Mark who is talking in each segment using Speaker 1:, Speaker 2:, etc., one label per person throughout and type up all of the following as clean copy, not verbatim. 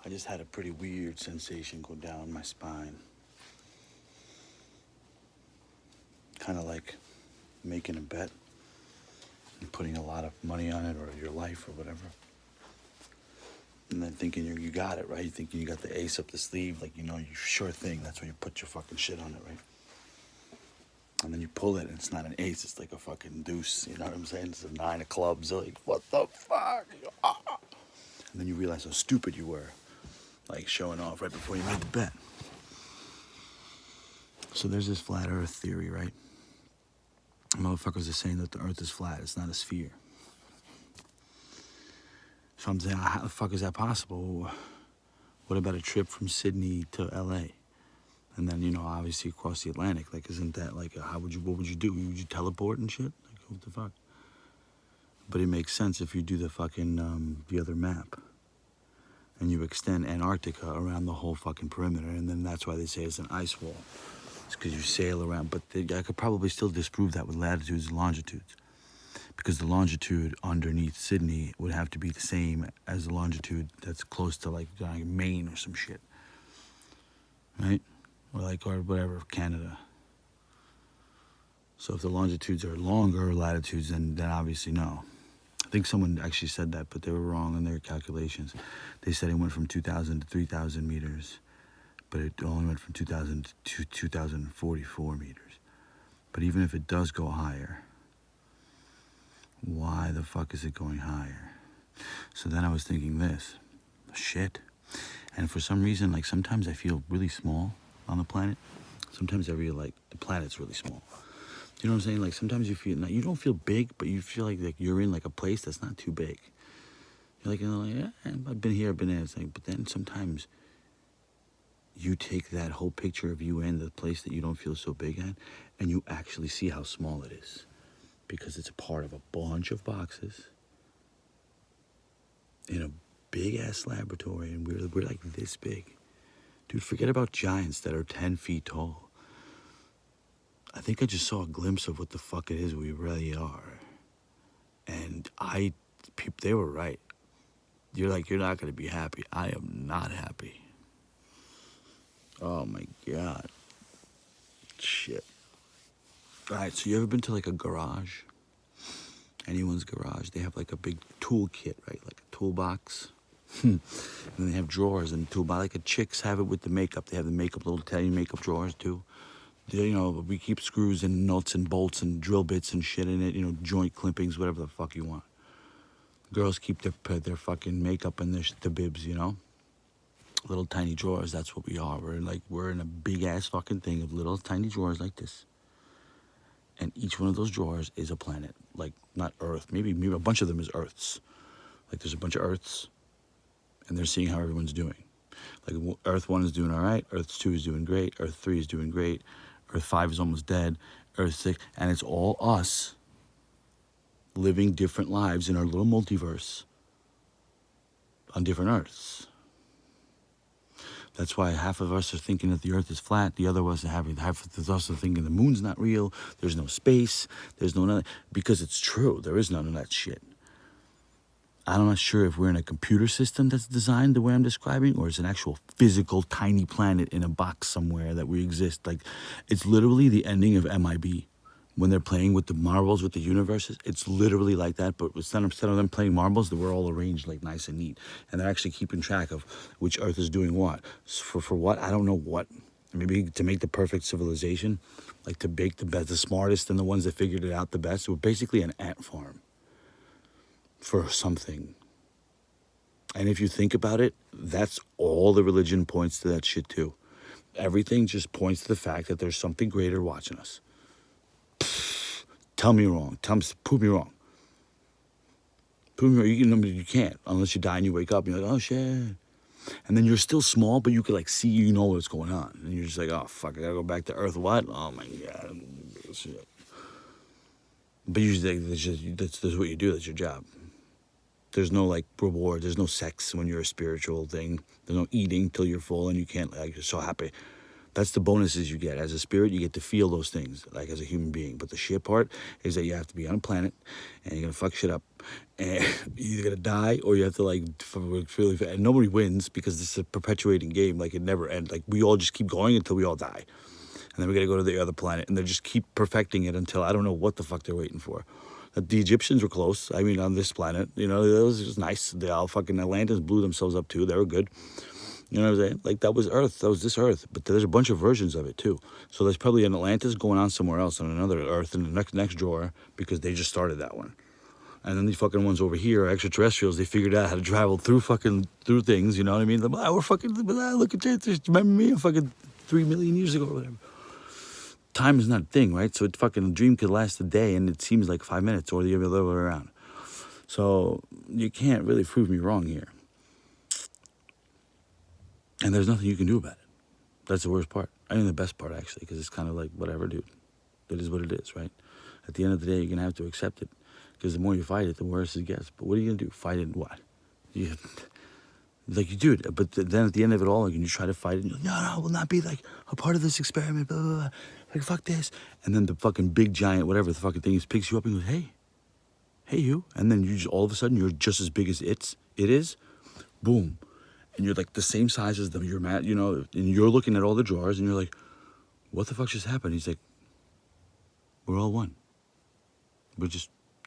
Speaker 1: I just had a pretty weird sensation go down my spine. Kind of like making a bet and putting a lot of money on it or your life or whatever. And then thinking you got it, right? Thinking you got the ace up the sleeve, like, you sure thing. That's where you put your fucking shit on it, right? And then you pull it and it's not an ace, it's like a fucking deuce, you know what I'm saying? It's a 9 of clubs, like, what the fuck? And then you realize how stupid you were, like showing off right before you made the bet. So there's this flat earth theory, right? Motherfuckers are saying that the earth is flat, it's not a sphere. So I'm saying, how the fuck is that possible? What about a trip from Sydney to LA? And then, obviously across the Atlantic. Like, isn't that like, what would you do? Would you teleport and shit? Like, what the fuck? But it makes sense if you do the fucking, the other map. And you extend Antarctica around the whole fucking perimeter. And then that's why they say it's an ice wall. It's because you sail around. But I could probably still disprove that with latitudes and longitudes. Because the longitude underneath Sydney would have to be the same as the longitude that's close to like Maine or some shit. Right? Or whatever, Canada. So if the longitudes are longer latitudes, then obviously no. I think someone actually said that, but they were wrong in their calculations. They said it went from 2,000 to 3,000 meters, but it only went from 2,000 to 2,044 meters. But even if it does go higher, why the fuck is it going higher? So then I was thinking this, shit. And for some reason, like sometimes I feel really small on the planet. Sometimes I feel like the planet's really small. You know what I'm saying? Like sometimes you don't feel big, but you feel like you're in like a place that's not too big. You're like, yeah, I've been here, I've been there. It's like, but then sometimes you take that whole picture of you in the place that you don't feel so big at, and you actually see how small it is. Because it's a part of a bunch of boxes in a big ass laboratory, and we're like this big. Dude, forget about giants that are 10 feet tall. I think I just saw a glimpse of what the fuck it is we really are. And they were right. You're like, you're not gonna be happy. I am not happy. Oh my God. Shit. Alright, so you ever been to like a garage? Anyone's garage, they have like a big tool kit, right? Like a toolbox. And they have drawers in the toolbox. Like a chicks have it with the makeup. They have the makeup, little tiny makeup drawers too. We keep screws and nuts and bolts and drill bits and shit in it. Joint clippings, whatever the fuck you want. Girls keep their fucking makeup and the bibs, Little tiny drawers, that's what we are. We're in a big ass fucking thing of little tiny drawers like this. And each one of those drawers is a planet. Like, not Earth. Maybe a bunch of them is Earths. Like, there's a bunch of Earths, and they're seeing how everyone's doing. Like, Earth 1 is doing all right. Earth 2 is doing great. Earth 3 is doing great. Earth 5 is almost dead. Earth 6, and it's all us living different lives in our little multiverse on different Earths. That's why half of us are thinking that the Earth is flat. The other of us are thinking the moon's not real. There's no space. There's no nothing. Because it's true. There is none of that shit. I'm not sure if we're in a computer system that's designed the way I'm describing, or it's an actual physical tiny planet in a box somewhere that we exist. Like, it's literally the ending of MIB. When they're playing with the marbles with the universes, it's literally like that, but instead of them playing marbles, they were all arranged like nice and neat. And they're actually keeping track of which Earth is doing what. For what? I don't know what. Maybe to make the perfect civilization, like to make the best, the smartest, and the ones that figured it out the best. We're basically an ant farm for something. And if you think about it, that's all the religion points to that shit too. Everything just points to the fact that there's something greater watching us. Tell me wrong. Prove me wrong. Prove me wrong. You can't unless you die and you wake up and you're like, oh shit. And then you're still small, but you could like see, what's going on. And you're just like, oh fuck, I gotta go back to Earth. What? Oh my God. Shit. But usually that's what you do. That's your job. There's no like reward. There's no sex when you're a spiritual thing. There's no eating till you're full and you can't, like, you're so happy. That's the bonuses you get. As a spirit, you get to feel those things, like as a human being. But the shit part is that you have to be on a planet, and you're gonna fuck shit up, and you're either gonna die or you have to like really. And nobody wins because this is a perpetuating game. Like it never ends. Like we all just keep going until we all die, and then we gotta go to the other planet, and they just keep perfecting it until I don't know what the fuck they're waiting for. The Egyptians were close. I mean, on this planet, you know, it was just nice. They all fucking Atlantis blew themselves up too. They were good. You know what I'm saying? Like, that was Earth. That was this Earth. But there's a bunch of versions of it, too. So there's probably an Atlantis going on somewhere else on another Earth in the next drawer because they just started that one. And then these fucking ones over here, extraterrestrials, they figured out how to travel through things, you know what I mean? Like, we're fucking, look at this. Remember me? I'm fucking 3 million years ago or whatever. Time is not a thing, right? So a dream could last a day and it seems like 5 minutes or the other way around. So you can't really prove me wrong here. And there's nothing you can do about it. That's the worst part. I mean, the best part, actually, because it's kind of like, whatever, dude. It is what it is, right? At the end of the day, you're going to have to accept it. Because the more you fight it, the worse it gets. But what are you going to do? Fight it what? Like, you do it. But then at the end of it all, like, you try to fight it. And you're like, no, we'll not be, like, a part of this experiment, blah, blah, blah. Like, fuck this. And then the fucking big giant, whatever the fucking thing is, picks you up and goes, hey, you. And then you just, all of a sudden, you're just as big as it is. Boom. And you're like the same size as them. You're mad, you know, and you're looking at all the drawers and you're like, what the fuck just happened? He's like, we're all one. You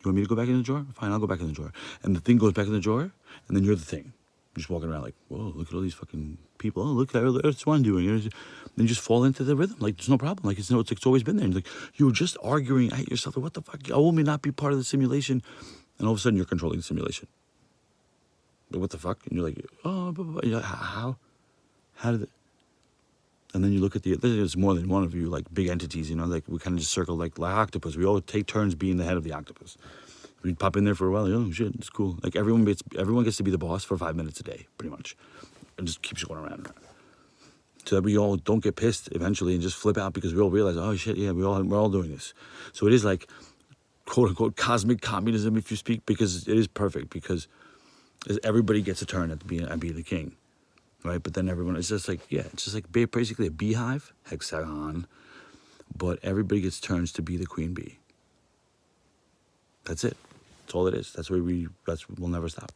Speaker 1: want me to go back in the drawer? Fine, I'll go back in the drawer. And the thing goes back in the drawer, and then you're the thing. You're just walking around like, whoa, look at all these fucking people. Oh, look, that's what I'm doing. And then you just fall into the rhythm. Like, there's no problem. Like, it's always been there. And like, you were just arguing at yourself. Like, what the fuck? I want me not be part of the simulation. And all of a sudden, you're controlling the simulation. But what the fuck? And you're like, oh, blah, blah, blah. You're like, how did it? And then you look at there's more than one of you, like big entities, you know, like we kind of just circle like octopus. We all take turns being the head of the octopus. We'd pop in there for a while, like, oh shit, it's cool. Like everyone gets to be the boss for 5 minutes a day, pretty much. And just keeps going around. So that we all don't get pissed eventually and just flip out because we all realize, oh shit, yeah, we're all doing this. So it is like, quote unquote, cosmic communism, if you speak, because it is perfect, because everybody gets a turn at being the king, right? But then everyone, it's just like basically a beehive, hexagon, but everybody gets turns to be the queen bee. That's it. That's all it is. We'll never stop.